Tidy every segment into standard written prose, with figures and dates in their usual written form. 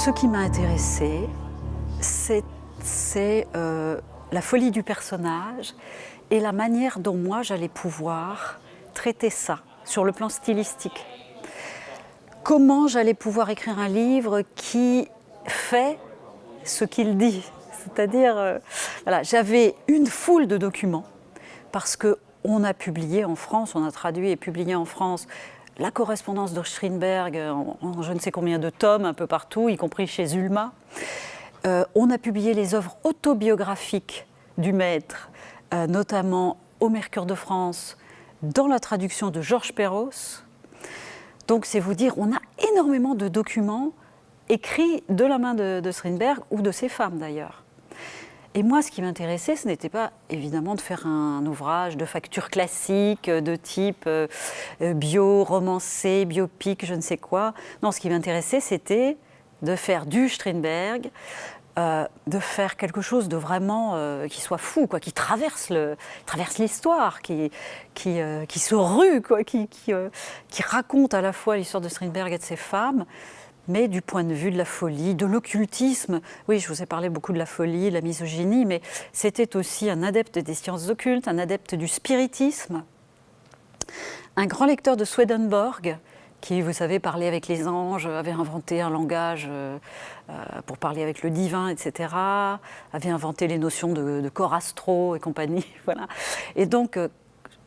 Ce qui m'a intéressée, c'est la folie du personnage et la manière dont moi j'allais pouvoir traiter ça sur le plan stylistique. Comment j'allais pouvoir écrire un livre qui fait ce qu'il dit. C'est-à-dire, voilà, j'avais une foule de documents parce qu'on a publié en France, on a traduit et publié en France la correspondance de Strindberg en je ne sais combien de tomes un peu partout, y compris chez Zulma. On a publié les œuvres autobiographiques du maître, notamment au Mercure de France, dans la traduction de Georges Perros. Donc c'est vous dire, on a énormément de documents écrits de la main de Strindberg ou de ses femmes d'ailleurs. Et moi, ce qui m'intéressait, ce n'était pas évidemment de faire un ouvrage de facture classique, de type bio, romancé, biopic, je ne sais quoi. Non, ce qui m'intéressait, c'était de faire du Strindberg, de faire quelque chose de vraiment qui soit fou, quoi, qui traverse l'histoire, qui se rue, quoi, qui raconte à la fois l'histoire de Strindberg et de ses femmes, mais du point de vue de la folie, de l'occultisme. Oui, je vous ai parlé beaucoup de la folie, de la misogynie, mais c'était aussi un adepte des sciences occultes, un adepte du spiritisme, un grand lecteur de Swedenborg, qui, vous savez, parlait avec les anges, avait inventé un langage pour parler avec le divin, etc., avait inventé les notions de corps astro et compagnie. Voilà. Et donc,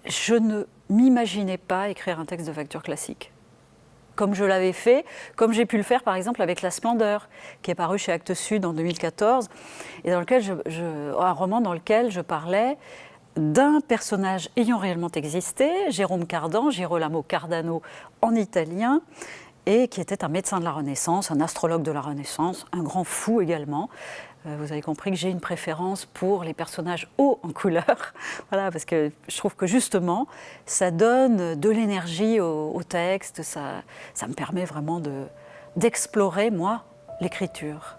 je ne m'imaginais pas écrire un texte de facture classique, comme je l'avais fait, comme j'ai pu le faire par exemple avec La Splendeur, qui est paru chez Actes Sud en 2014, et dans lequel un roman dans lequel je parlais d'un personnage ayant réellement existé, Jérôme Cardan, Girolamo Cardano en italien, et qui était un médecin de la Renaissance, un astrologue de la Renaissance, un grand fou également. Vous avez compris que j'ai une préférence pour les personnages hauts en couleur, voilà, parce que je trouve que justement, ça donne de l'énergie au texte, ça me permet vraiment d'explorer, moi, l'écriture.